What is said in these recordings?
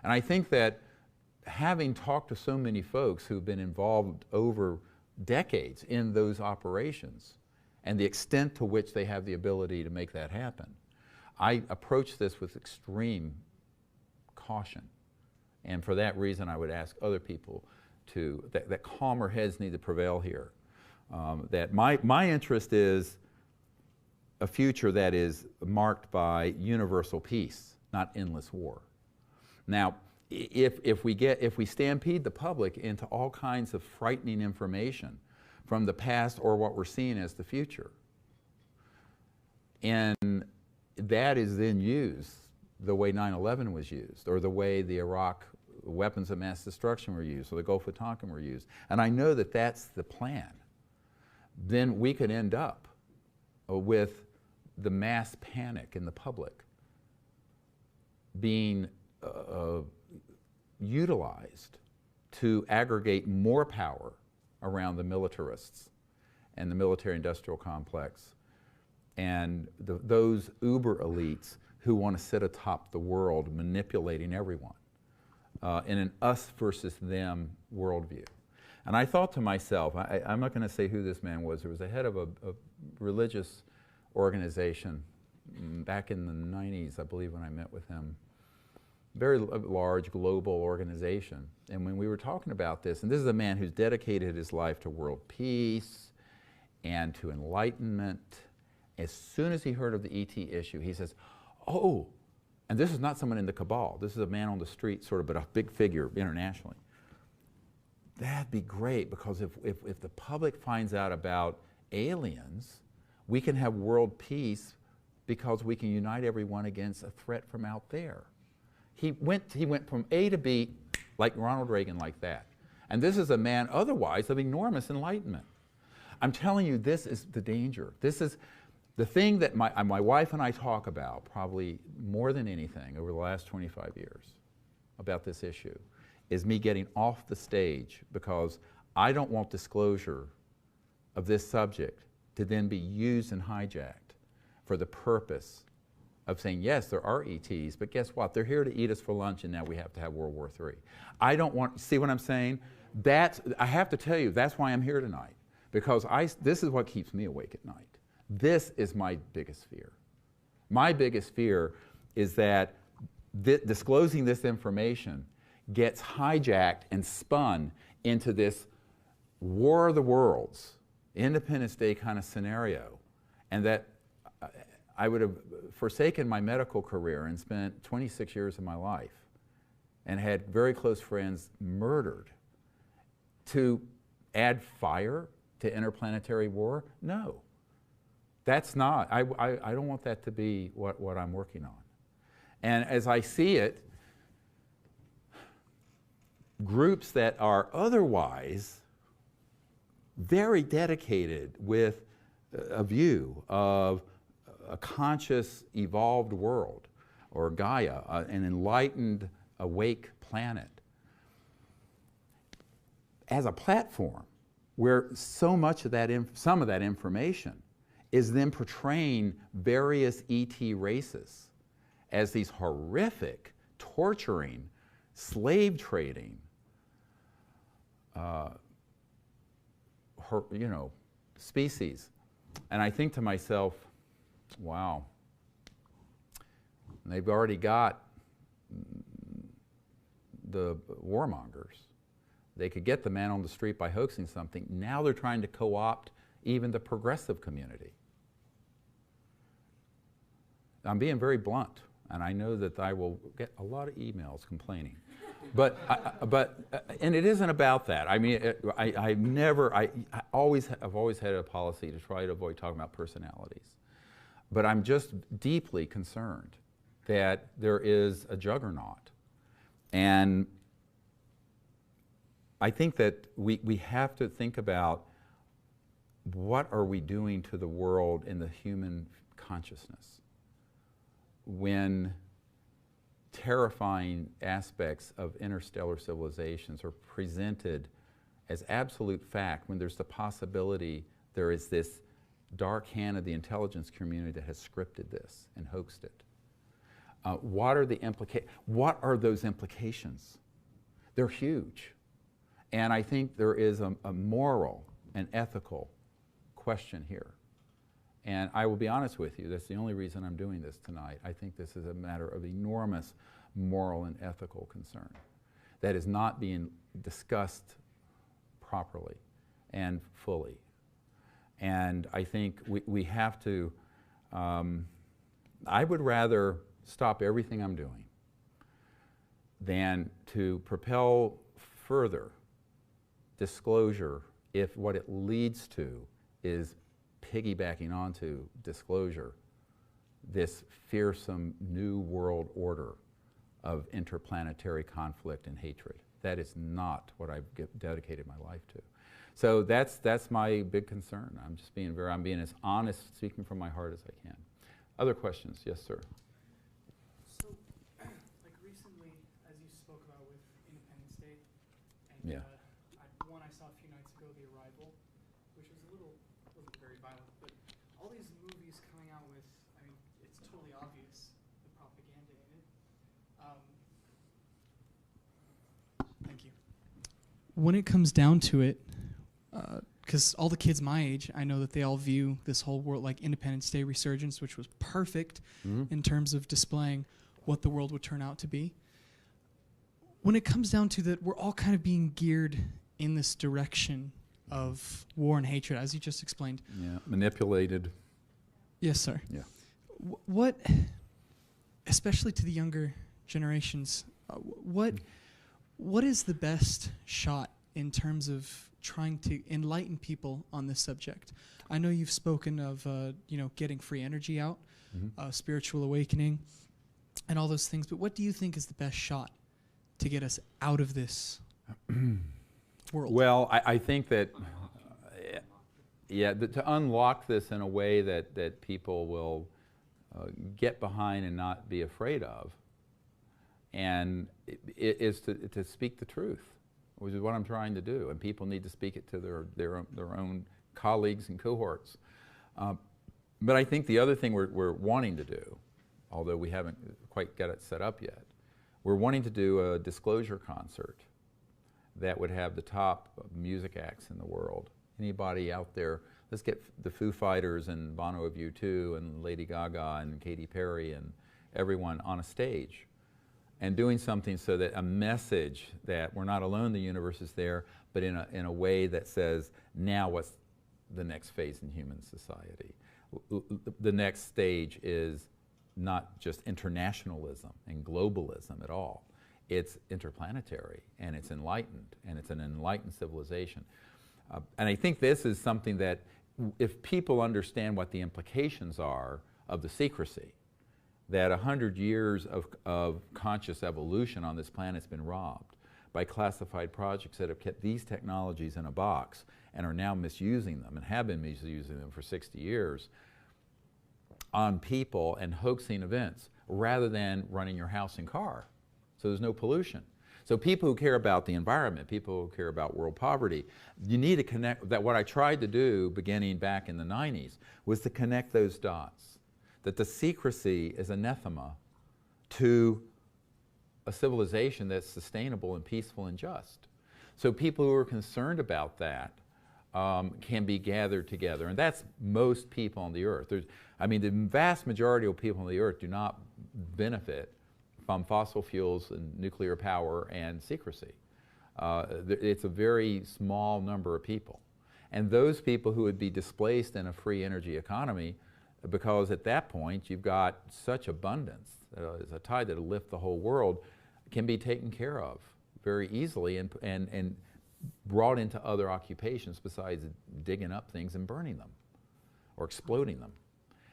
And I think that having talked to so many folks who've been involved over decades in those operations and the extent to which they have the ability to make that happen, I approach this with extreme caution. And for that reason, I would ask other people to, that calmer heads need to prevail here. That my interest is a future that is marked by universal peace, not endless war. Now, if we stampede the public into all kinds of frightening information from the past or what we're seeing as the future, and that is then used the way 9/11 was used, or the way the Iraq weapons of mass destruction were used, or the Gulf of Tonkin were used, and I know that that's the plan, then we could end up with the mass panic in the public being utilized to aggregate more power around the militarists and the military-industrial complex and those uber elites who want to sit atop the world manipulating everyone in an us versus them worldview. And I thought to myself, I'm not going to say who this man was. There was a head of a religious organization back in the 90s, I believe, when I met with him. Very large global organization. And when we were talking about this, and this is a man who's dedicated his life to world peace and to enlightenment, as soon as he heard of the ET issue, he says, oh, and this is not someone in the cabal, this is a man on the street, sort of, but a big figure internationally. That'd be great, because if the public finds out about aliens, we can have world peace because we can unite everyone against a threat from out there. He went from A to B, like Ronald Reagan, like that. And this is a man otherwise of enormous enlightenment. I'm telling you, this is the danger. This is the thing that my wife and I talk about probably more than anything over the last 25 years about this issue, is me getting off the stage, because I don't want disclosure of this subject to then be used and hijacked for the purpose of saying, yes, there are ETs, but guess what? They're here to eat us for lunch, and now we have to have World War III. I don't want, see what I'm saying? I have to tell you, that's why I'm here tonight, because this is what keeps me awake at night. This is my biggest fear. My biggest fear is that disclosing this information gets hijacked and spun into this War of the Worlds, Independence Day kind of scenario, and that I would have forsaken my medical career and spent 26 years of my life and had very close friends murdered to add fire to interplanetary war? No. That's not. I don't want that to be what I'm working on. And as I see it, groups that are otherwise very dedicated with a view of a conscious, evolved world, or Gaia, an enlightened, awake planet, as a platform where so much of that, some of that information is then portraying various ET races as these horrific, torturing, slave trading, species. And I think to myself, wow, they've already got the warmongers. They could get the man on the street by hoaxing something. Now they're trying to co-opt even the progressive community. I'm being very blunt, and I know that I will get a lot of emails complaining. And it isn't about that. I mean, I've always had a policy to try to avoid talking about personalities. But I'm just deeply concerned that there is a juggernaut. And I think that we have to think about, what are we doing to the world in the human consciousness when terrifying aspects of interstellar civilizations are presented as absolute fact, when there's the possibility there is this dark hand of the intelligence community that has scripted this and hoaxed it. What are those implications? They're huge. And I think there is a moral and ethical question here. And I will be honest with you, that's the only reason I'm doing this tonight. I think this is a matter of enormous moral and ethical concern that is not being discussed properly and fully. And I think we have to, I would rather stop everything I'm doing than to propel further disclosure if what it leads to is piggybacking onto disclosure, this fearsome new world order of interplanetary conflict and hatred. That is not what I've dedicated my life to. So that's my big concern. I'm being as honest, speaking from my heart as I can. Other questions? Yes, sir. So, like recently, as you spoke about with Independence Day, and Yeah. One I saw a few nights ago, The Arrival, which was wasn't very violent, but all these movies coming out with, I mean, it's totally obvious, the propaganda in it. Thank you. When it comes down to it, because all the kids my age, I know that they all view this whole world like Independence Day resurgence, which was perfect in terms of displaying what the world would turn out to be. When it comes down to that, we're all kind of being geared in this direction of war and hatred, as you just explained. Yeah, manipulated. Yes, sir. Yeah. What, especially to the younger generations, what is the best shot in terms of trying to enlighten people on this subject? I know you've spoken of getting free energy out, spiritual awakening, and all those things. But what do you think is the best shot to get us out of this world? Well, I think that, to unlock this in a way that people will get behind and not be afraid of, and it is to speak the truth, which is what I'm trying to do. And people need to speak it to their own colleagues and cohorts. But I think the other thing we're wanting to do, although we haven't quite got it set up yet, we're wanting to do a disclosure concert that would have the top music acts in the world. Anybody out there, let's get the Foo Fighters and Bono of U2 and Lady Gaga and Katy Perry and everyone on a stage, and doing something so that a message that we're not alone, the universe is there, but in a way that says, now what's the next phase in human society? The next stage is not just internationalism and globalism at all. It's interplanetary, and it's enlightened, and it's an enlightened civilization. And I think this is something that, if people understand what the implications are of the secrecy, that 100 years of conscious evolution on this planet has been robbed by classified projects that have kept these technologies in a box and are now misusing them and have been misusing them for 60 years on people and hoaxing events rather than running your house and car. So there's no pollution. So people who care about the environment, people who care about world poverty, you need to connect. That what I tried to do beginning back in the 90s was to connect those dots. That the secrecy is anathema to a civilization that's sustainable and peaceful and just. So people who are concerned about that can be gathered together. And that's most people on the earth. The vast majority of people on the earth do not benefit from fossil fuels and nuclear power and secrecy. It's a very small number of people. And those people who would be displaced in a free energy economy, because at that point you've got such abundance, as a tide that'll lift the whole world, can be taken care of very easily and brought into other occupations besides digging up things and burning them or exploding them.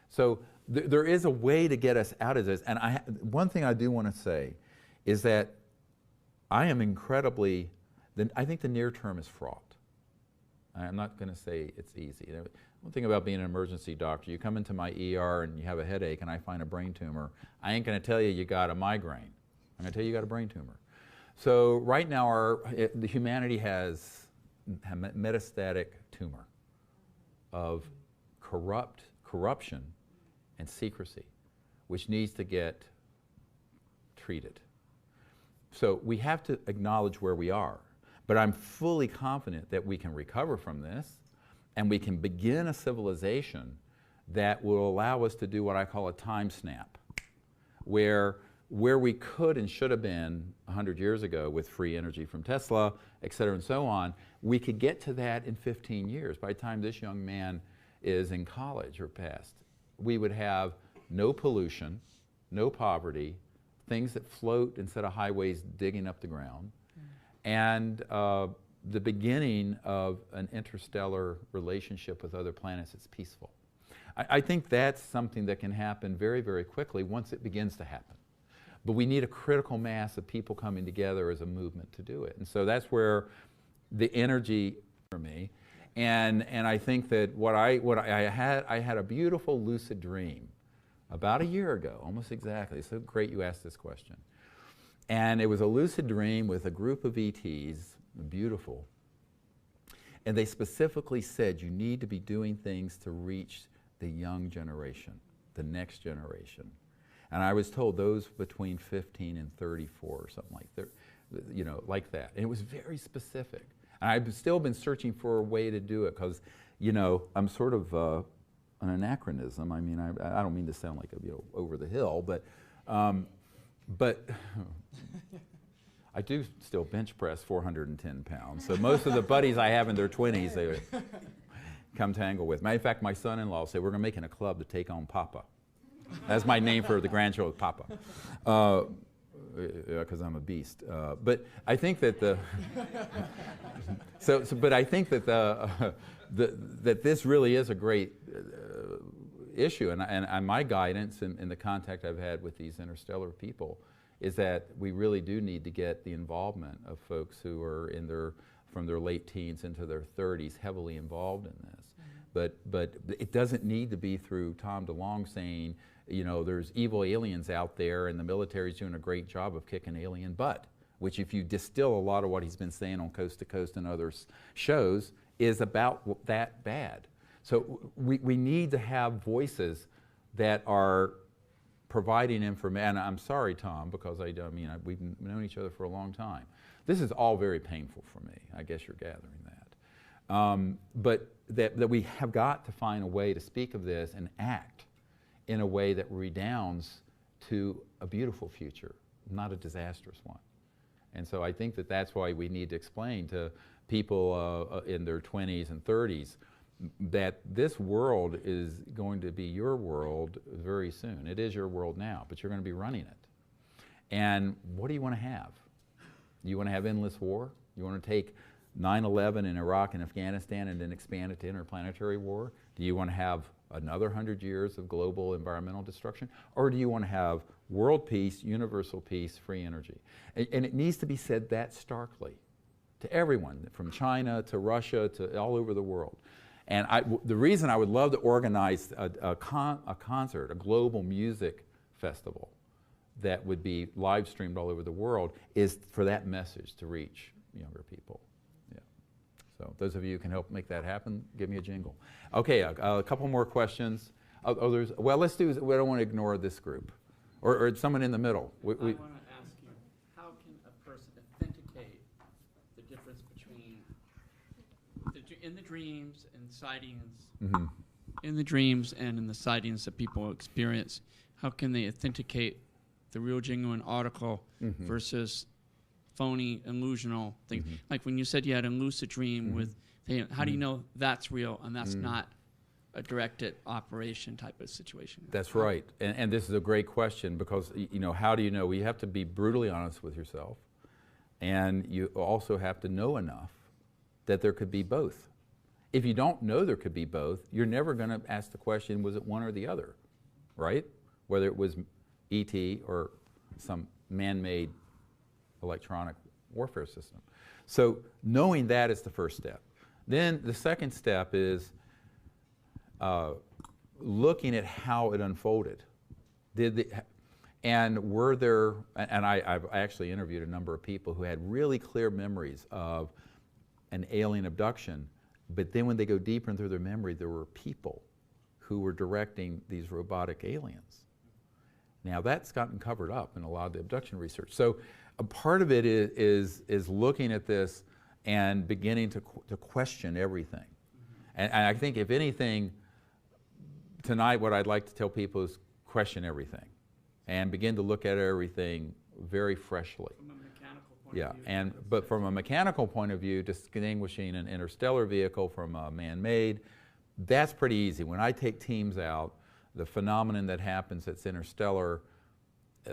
So there is a way to get us out of this. And one thing I do want to say is that I am incredibly, I think the near term is fraught. I'm not going to say it's easy. One thing about being an emergency doctor, you come into my ER and you have a headache and I find a brain tumor, I ain't going to tell you you got a migraine. I'm going to tell you you got a brain tumor. So right now the humanity has a metastatic tumor of corruption and secrecy, which needs to get treated. So we have to acknowledge where we are. But I'm fully confident that we can recover from this, and we can begin a civilization that will allow us to do what I call a time snap, where we could and should have been 100 years ago with free energy from Tesla, et cetera, and so on, we could get to that in 15 years. By the time this young man is in college or past, we would have no pollution, no poverty, things that float instead of highways digging up the ground, and the beginning of an interstellar relationship with other planets that's peaceful. I think that's something that can happen very, very quickly once it begins to happen. But we need a critical mass of people coming together as a movement to do it. And so that's where the energy for me. And I think that I had a beautiful lucid dream about a year ago, almost exactly. So great you asked this question. And it was a lucid dream with a group of ETs, beautiful. And they specifically said you need to be doing things to reach the young generation, the next generation. And I was told those between 15 and 34 or something like that, you know, like that. And it was very specific. And I've still been searching for a way to do it because, you know, I'm sort of an anachronism. I mean, I don't mean to sound like a, you know, over the hill, but I do still bench press 410 pounds. So most of the buddies I have in their 20s, they come tangle with. Matter of fact, my son-in-law said, we're going to make it a club to take on Papa. That's my name for the grandchild, Papa, because I'm a beast. But I think that but I think that that this really is a great issue, and my guidance and the contact I've had with these interstellar people is that we really do need to get the involvement of folks who are from their late teens into their 30s, heavily involved in this. But it doesn't need to be through Tom DeLonge saying, you know, there's evil aliens out there and the military's doing a great job of kicking alien butt, which if you distill a lot of what he's been saying on Coast to Coast and other shows is about that bad. So we need to have voices that are providing information. And I'm sorry, Tom, because we've known each other for a long time. This is all very painful for me. I guess you're gathering that. But that we have got to find a way to speak of this and act in a way that redounds to a beautiful future, not a disastrous one. And so I think that that's why we need to explain to people in their 20s and 30s that this world is going to be your world very soon. It is your world now, but you're going to be running it. And what do you want to have? Do you want to have endless war? You want to take 9/11 in Iraq and Afghanistan and then expand it to interplanetary war? Do you want to have another 100 years of global environmental destruction? Or do you want to have world peace, universal peace, free energy? And it needs to be said that starkly to everyone, from China to Russia to all over the world. And the reason I would love to organize a concert, a global music festival that would be live streamed all over the world is for that message to reach younger people. Yeah. So those of you who can help make that happen, give me a jingle. Okay, a couple more questions. Well, let's do, we don't want to ignore this group. Or someone in the middle. I want to ask you, how can a person authenticate the difference between in the dreams and sightings, in the dreams and in the sightings that people experience, how can they authenticate the real genuine article versus phony, illusional things? Like when you said you had a lucid dream with, how do you know that's real and that's not a directed operation type of situation? That's right. And this is a great question because, you know, how do you know? Well, you have to be brutally honest with yourself, and you also have to know enough that there could be both. If you don't know there could be both, you're never going to ask the question, was it one or the other, right? Whether it was ET or some man-made electronic warfare system. So knowing that is the first step. Then the second step is looking at how it unfolded. And were there, and I've actually interviewed a number of people who had really clear memories of an alien abduction, but then when they go deeper into their memory, there were people who were directing these robotic aliens. Now that's gotten covered up in a lot of the abduction research. So a part of it is looking at this and beginning to question everything. And I think if anything, tonight what I'd like to tell people is question everything and begin to look at everything very freshly. From a mechanical point of view. But from a mechanical point of view, distinguishing an interstellar vehicle from a man-made, that's pretty easy. When I take teams out, the phenomenon that happens that's interstellar,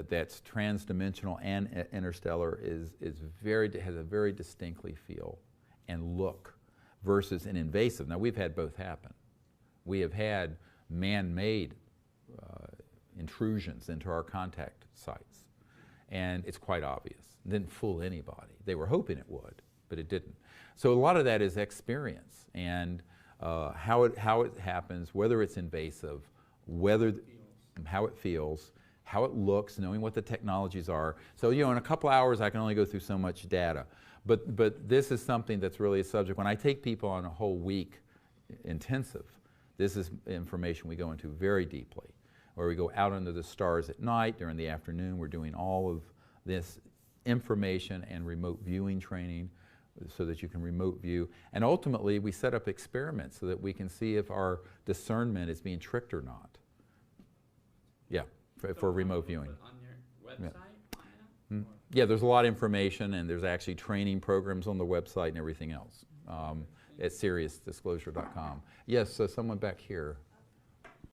that's transdimensional and interstellar has a very distinctly feel and look versus an invasive. Now we've had both happen. We have had man-made intrusions into our contact sites, and it's quite obvious. It didn't fool anybody. They were hoping it would, but it didn't. So a lot of that is experience and how it happens, whether it's invasive, how it feels, how it looks, knowing what the technologies are. So, in a couple hours I can only go through so much data. But this is something that's really a subject. When I take people on a whole week intensive, this is information we go into very deeply, where we go out under the stars at night, during the afternoon. We're doing all of this information and remote viewing training so that you can remote view. And ultimately, we set up experiments so that we can see if our discernment is being tricked or not. Yeah, for remote viewing. On your website? Yeah. Yeah, there's a lot of information, and there's actually training programs on the website and everything else at SeriousDisclosure.com. Yes, so someone back here.